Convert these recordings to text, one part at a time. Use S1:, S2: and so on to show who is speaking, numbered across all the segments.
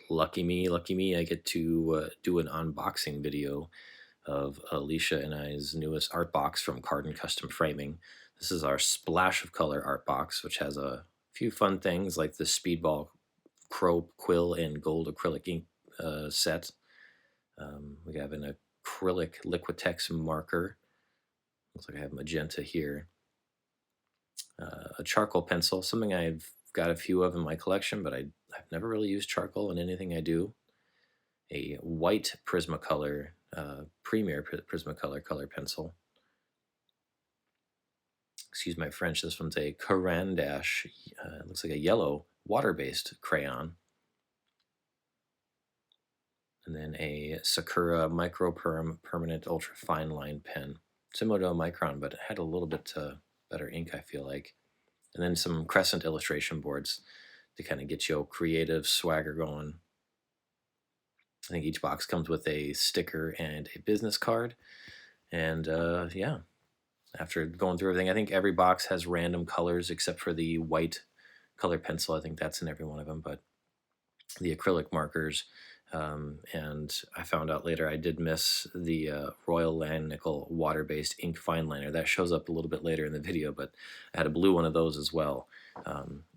S1: Lucky me, I get to do an unboxing video of Alicia and I's newest art box from Carden Custom Framing. This is our Splash of Color art box, which has a few fun things like the Speedball Crow Quill and Gold acrylic ink set. We have an acrylic Liquitex marker. Looks like I have magenta here. A charcoal pencil, something I've got a few of in my collection, but I've never really used charcoal in anything I do. A white Prismacolor, Premier Prismacolor color pencil. Excuse my French, this one's a Caran D'Ache, looks like a yellow water-based crayon. And then a Sakura microperm permanent ultra fine line pen. Similar to a micron, but it had a little bit better ink, I feel like. And then some crescent illustration boards to kind of get you a creative swagger going. I think each box comes with a sticker and a business card. And yeah, after going through everything, I think every box has random colors except for the white color pencil. I think that's in every one of them, but the acrylic markers. And I found out later I did miss the Royal Langnickel water-based ink fineliner. That shows up a little bit later in the video, but I had a blue one of those as well.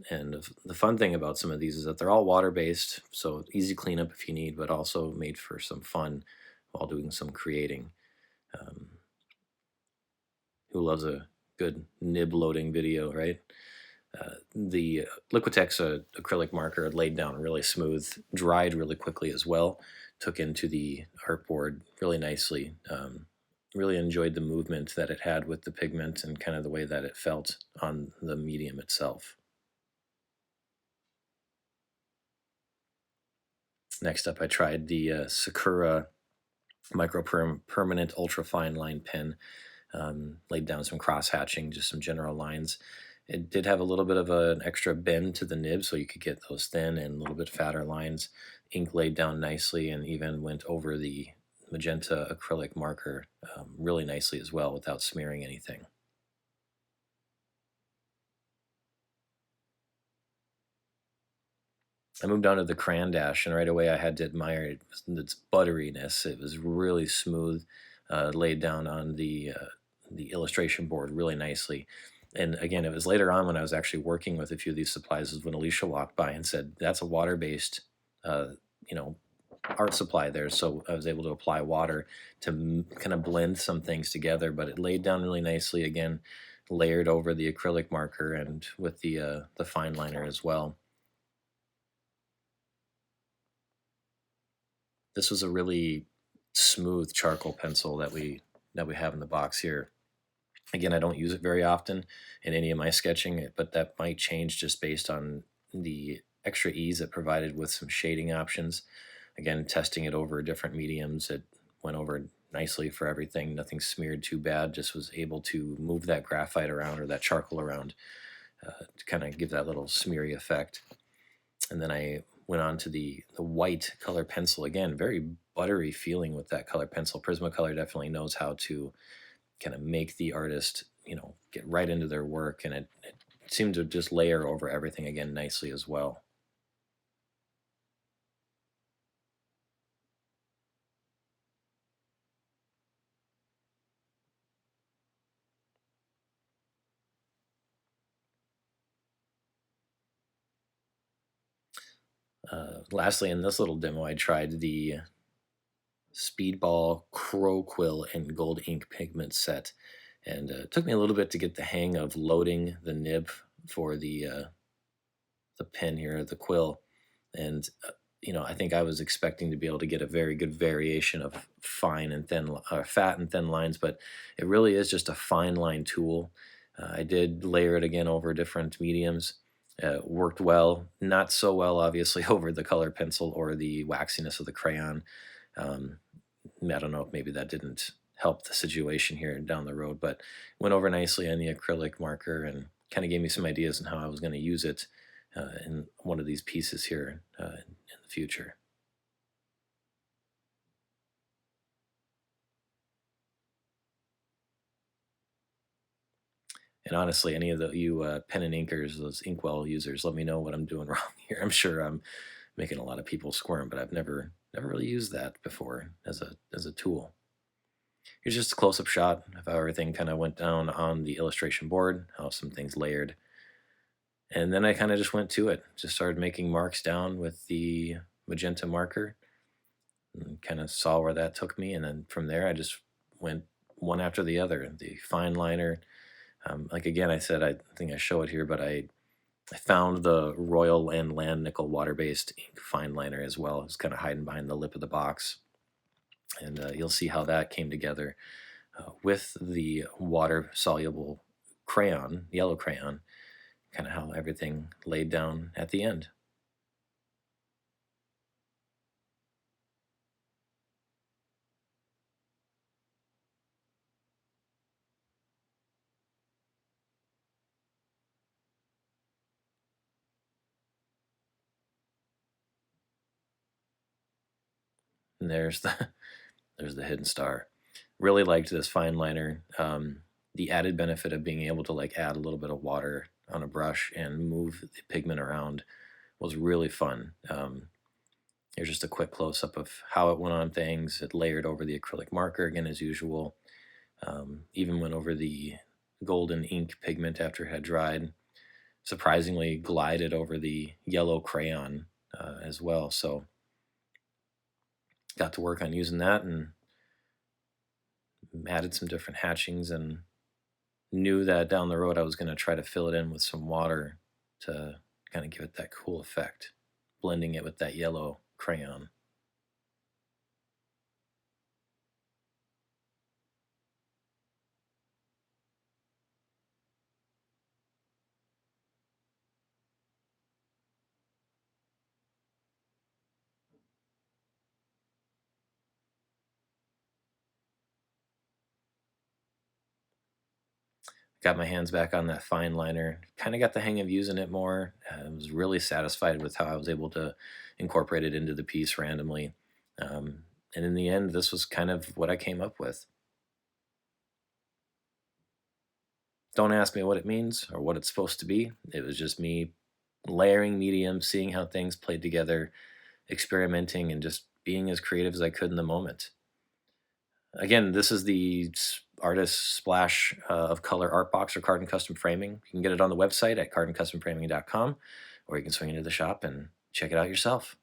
S1: And the fun thing about some of these is that they're all water-based, so easy cleanup if you need, but also made for some fun while doing some creating. Um, who loves a good nib loading video, right? The Liquitex acrylic marker laid down really smooth, dried really quickly as well, took into the artboard really nicely. Really enjoyed the movement that it had with the pigment and kind of the way that it felt on the medium itself. Next up, I tried the Sakura microperm permanent ultra fine line pen. Laid down some cross hatching, just some general lines. It did have a little bit of an extra bend to the nib, so you could get those thin and a little bit fatter lines. Ink laid down nicely and even went over the magenta acrylic marker really nicely as well without smearing anything. I moved on to the Caran D'Ache, and right away I had to admire its butteriness. It was really smooth, laid down on the illustration board really nicely. And again, it was later on when I was actually working with a few of these supplies is when Alicia walked by and said, "That's a water-based, uh, you know, art supply there." So I was able to apply water to kind of blend some things together, but it laid down really nicely. Again, layered over the acrylic marker and with the fine liner as well. This was a really smooth charcoal pencil that we have in the box here. Again, I don't use it very often in any of my sketching, but that might change just based on the extra ease it provided with some shading options. Again, testing it over different mediums, it went over nicely for everything. Nothing smeared too bad, just was able to move that graphite around or that charcoal around to kind of give that little smeary effect. And then I went on to the white color pencil. Again, very buttery feeling with that color pencil. Prismacolor definitely knows how to kind of make the artist, get right into their work, and it seemed to just layer over everything again nicely as well. Lastly, in this little demo, I tried the Speedball Crow Quill and Gold ink pigment set, and it took me a little bit to get the hang of loading the nib for the pen here, the quill, and I think I was expecting to be able to get a very good variation of fine and thin, fat and thin lines, but it really is just a fine line tool. I did layer it again over different mediums. Worked well, not so well, obviously, over the color pencil or the waxiness of the crayon. Um, I don't know if maybe that didn't help the situation here down the road, but went over nicely on the acrylic marker and kind of gave me some ideas on how I was going to use it in one of these pieces here in the future. And honestly, any of you pen and inkers, those inkwell users, let me know what I'm doing wrong here. I'm sure I'm making a lot of people squirm, but I've never really used that before as a tool. Here's just a close-up shot of how everything kind of went down on the illustration board, how some things layered. And then I kind of just went to it, just started making marks down with the magenta marker and kind of saw where that took me. And then from there, I just went one after the other. The fine liner, like again, I said, I think I show it here, but I found the Royal Langnickel water-based ink fine liner as well. It's kind of hiding behind the lip of the box. And you'll see how that came together with the water-soluble crayon, yellow crayon, kind of how everything laid down at the end. And there's the there's the hidden star. Really liked this fine liner. The added benefit of being able to like add a little bit of water on a brush and move the pigment around was really fun. Here's just a quick close-up of how it went on things. It layered over the acrylic marker again as usual. Even went over the golden ink pigment after it had dried. Surprisingly glided over the yellow crayon as well. So got to work on using that and added some different hatchings and knew that down the road I was going to try to fill it in with some water to kind of give it that cool effect, blending it with that yellow crayon. Got my hands back on that fine liner, kind of got the hang of using it more. I was really satisfied with how I was able to incorporate it into the piece randomly. And in the end, this was kind of what I came up with. Don't ask me what it means or what it's supposed to be. It was just me layering mediums, seeing how things played together, experimenting, and just being as creative as I could in the moment. Again, this is the artist splash of color art box or Carden Custom Framing. You can get it on the website at cardencustomframing.com, or you can swing into the shop and check it out yourself.